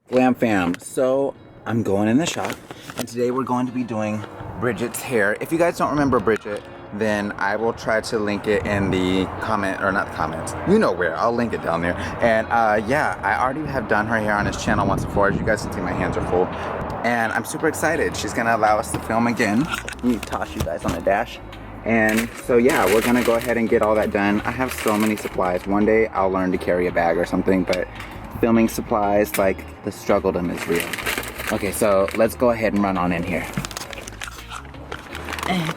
GlamFam. So I'm going in the shop, and today we're going to be doing Bridget's hair. If you guys don't remember Bridget, then I will try to link it in the comment, or not the comments, you know where, I'll link it down there. And yeah, I already have done her hair on this channel once before. As you guys can see, my hands are full. And I'm super excited. She's gonna allow us to film again. Let me toss you guys on the dash. And so yeah, we're gonna go ahead and get all that done. I have so many supplies. One day I'll learn to carry a bag or something, but filming supplies, like, the struggle to them is real. Okay, so let's go ahead and run on in here.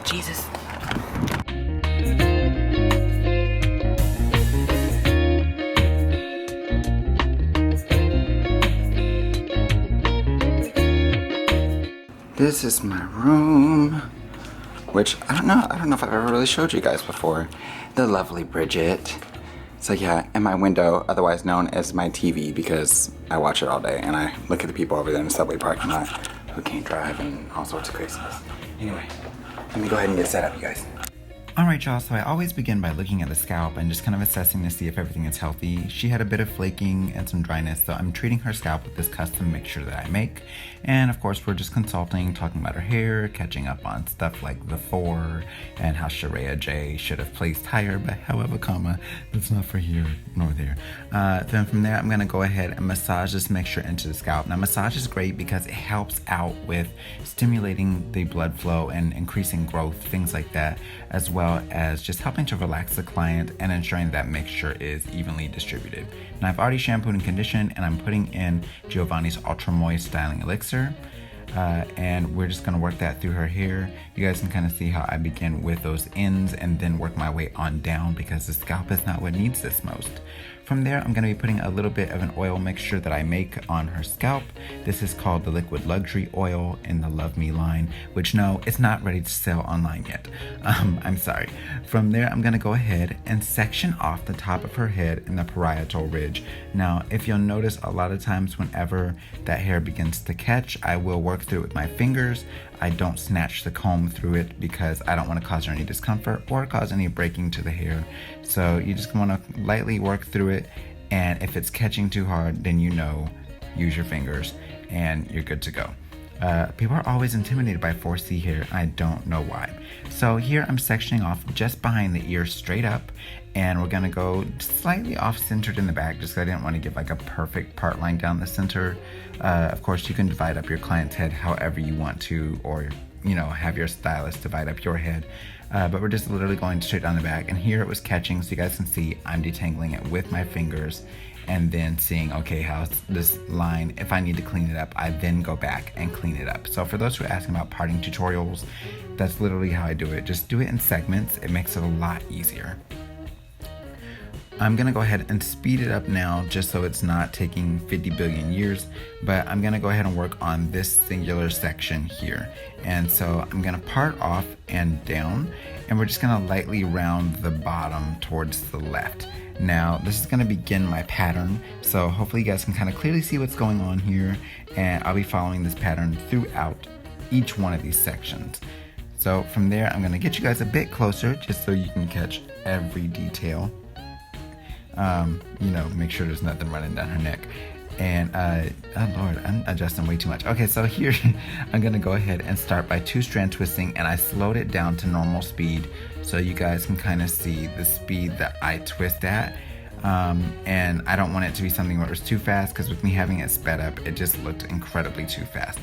Jesus. This is my room, which I don't know if I've ever really showed you guys before. The lovely Bridget. So yeah, in my window, otherwise known as my TV, because I watch it all day and I look at the people over there in the subway parking lot who can't drive and all sorts of craziness. Anyway, let me go ahead and get set up, you guys. Alright y'all, so I always begin by looking at the scalp and just kind of assessing to see if everything is healthy. She had a bit of flaking and some dryness, so I'm treating her scalp with this custom mixture that I make. And of course we're just consulting, talking about her hair, catching up on stuff like the 4 and how Sharia J should have placed higher, but however, that's not for here nor there. Then from there I'm going to go ahead and massage this mixture into the scalp. Now massage is great because it helps out with stimulating the blood flow and increasing growth, things like that, as well as just helping to relax the client and ensuring that mixture is evenly distributed. Now I've already shampooed and conditioned, and I'm putting in Giovanni's Ultra Moist Styling Elixir, and we're just going to work that through her hair. You guys can kind of see how I begin with those ends and then work my way on down, because the scalp is not what needs this most. From there, I'm going to be putting a little bit of an oil mixture that I make on her scalp. This is called the Liquid Luxury Oil in the Love Me line, which no, it's not ready to sell online yet. I'm sorry. From there, I'm going to go ahead and section off the top of her head in the parietal ridge. Now, if you'll notice, a lot of times whenever that hair begins to catch, I will work through it with my fingers. I don't snatch the comb through it because I don't want to cause her any discomfort or cause any breaking to the hair. So you just want to lightly work through it, and if it's catching too hard, then use your fingers and you're good to go. People are always intimidated by 4C hair. I don't know why. So here I'm sectioning off just behind the ear straight up, and we're gonna go slightly off-centered in the back just because I didn't want to give like a perfect part line down the center. Of course, you can divide up your client's head however you want to, or have your stylist divide up your head. But we're just literally going straight down the back, and here it was catching, so you guys can see I'm detangling it with my fingers and then seeing, okay, how's this line? If I need to clean it up, I then go back and clean it up. So for those who are asking about parting tutorials, that's literally how I do it. Just do it in segments. It makes it a lot easier. I'm gonna go ahead and speed it up now just so it's not taking 50 billion years, but I'm gonna go ahead and work on this singular section here. And so I'm gonna part off and down, and we're just gonna lightly round the bottom towards the left. Now this is gonna begin my pattern, so hopefully you guys can kind of clearly see what's going on here, and I'll be following this pattern throughout each one of these sections. So from there, I'm gonna get you guys a bit closer just so you can catch every detail. Make sure there's nothing running down her neck. And oh Lord, I'm adjusting way too much. Okay, so here I'm gonna go ahead and start by 2-strand twisting, and I slowed it down to normal speed so you guys can kind of see the speed that I twist at. And I don't want it to be something where it was too fast, because with me having it sped up, it just looked incredibly too fast.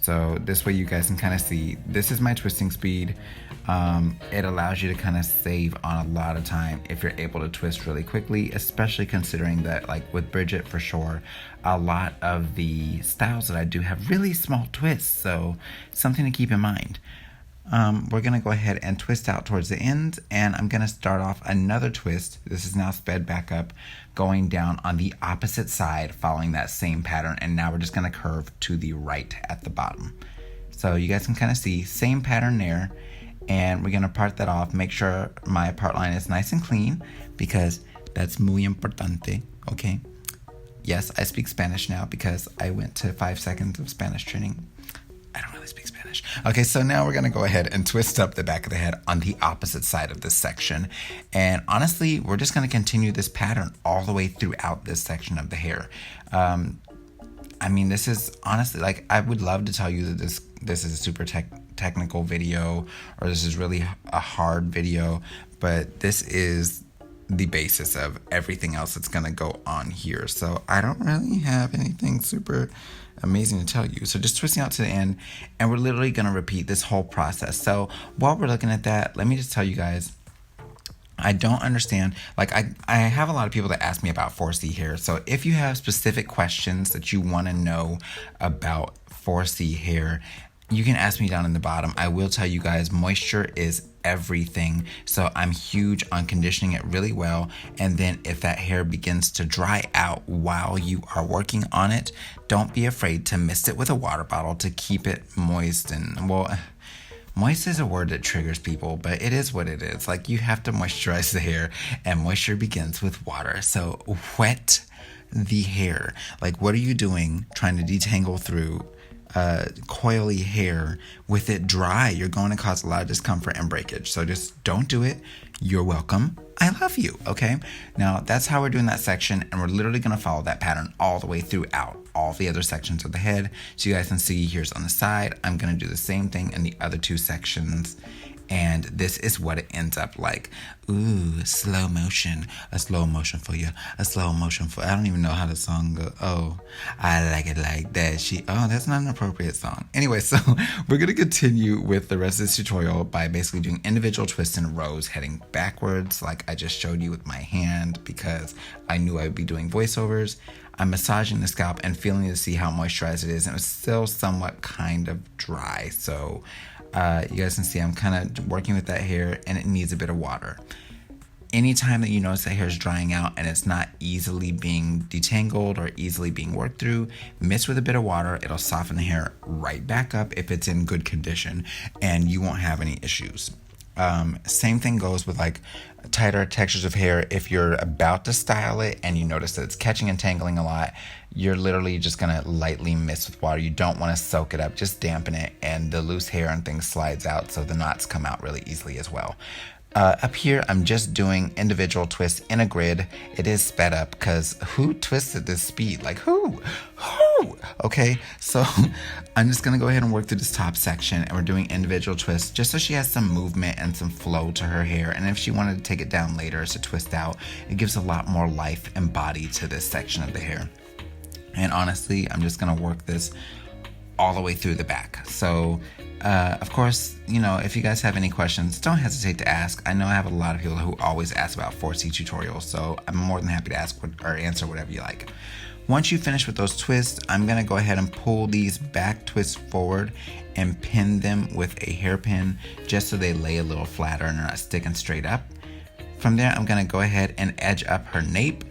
So this way you guys can kind of see, this is my twisting speed. It allows you to kind of save on a lot of time if you're able to twist really quickly, especially considering that, like with Bridget for sure, a lot of the styles that I do have really small twists, so something to keep in mind. We're gonna go ahead and twist out towards the ends, and I'm gonna start off another twist. This is now sped back up, going down on the opposite side, following that same pattern, and now we're just gonna curve to the right at the bottom. So you guys can kind of see, same pattern there, and we're gonna part that off. Make sure my part line is nice and clean, because that's muy importante, okay? Yes, I speak Spanish now because I went to 5 seconds of Spanish training. I don't really speak Spanish. Okay, so now we're gonna go ahead and twist up the back of the head on the opposite side of this section. And honestly, we're just gonna continue this pattern all the way throughout this section of the hair. I'm I mean, this is honestly, like, I would love to tell you that this is a super technical video, or this is really a hard video, but this is the basis of everything else that's gonna go on here. So I don't really have anything super amazing to tell you. So just twisting out to the end, and we're literally gonna repeat this whole process. So while we're looking at that, let me just tell you guys, I don't understand, like I have a lot of people that ask me about 4C hair. So if you have specific questions that you want to know about 4C hair, you can ask me down in the bottom. I will tell you guys, moisture is everything. So I'm huge on conditioning it really well. And then if that hair begins to dry out while you are working on it, don't be afraid to mist it with a water bottle to keep it moist. And well, moist is a word that triggers people, but it is what it is. Like, you have to moisturize the hair, and moisture begins with water. So wet the hair. Like, what are you doing trying to detangle through coily hair with it dry? You're going to cause a lot of discomfort and breakage. So just don't do it. You're welcome. I love you. Okay. Now that's how we're doing that section. And we're literally going to follow that pattern all the way throughout all the other sections of the head. So you guys can see here's on the side. I'm going to do the same thing in the other two sections. And this is what it ends up like. Ooh, slow motion. A slow motion for you. A slow motion for... I don't even know how the song goes. Oh, I like it like that. Oh, that's not an appropriate song. Anyway, so we're going to continue with the rest of this tutorial by basically doing individual twists in rows, heading backwards like I just showed you with my hand, because I knew I would be doing voiceovers. I'm massaging the scalp and feeling to see how moisturized it is. And it was still somewhat kind of dry. So... you guys can see I'm kind of working with that hair, and it needs a bit of water. Anytime that you notice that hair is drying out and it's not easily being detangled or easily being worked through, mix with a bit of water. It'll soften the hair right back up if it's in good condition, and you won't have any issues. Same thing goes with like tighter textures of hair. If you're about to style it and you notice that it's catching and tangling a lot, you're literally just gonna lightly mist with water. You don't want to soak it up, just dampen it, and the loose hair and things slides out, so the knots come out really easily as well. Up here, I'm just doing individual twists in a grid. It is sped up because who twisted this speed? Like who? Okay, so I'm just gonna go ahead and work through this top section, and we're doing individual twists just so she has some movement and some flow to her hair. And if she wanted to take it down later as a twist out, it gives a lot more life and body to this section of the hair. And honestly, I'm just gonna work this all the way through the back. So of course, you know, if you guys have any questions, don't hesitate to ask. I know I have a lot of people who always ask about 4C tutorials, so I'm more than happy to ask or answer whatever you like. Once you finish with those twists, I'm gonna go ahead and pull these back twists forward and pin them with a hairpin just so they lay a little flatter and are not sticking straight up. From there, I'm gonna go ahead and edge up her nape,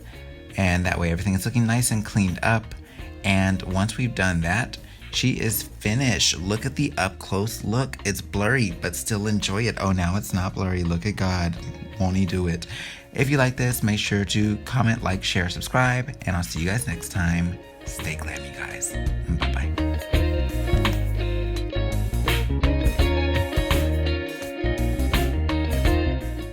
and that way everything is looking nice and cleaned up. And once we've done that, she is finished. Look at the up close look. It's blurry, but still enjoy it. Oh, now it's not blurry. Look at God. Won't he do it? If you like this, make sure to comment, like, share, subscribe, and I'll see you guys next time. Stay glam, you guys. Bye-bye.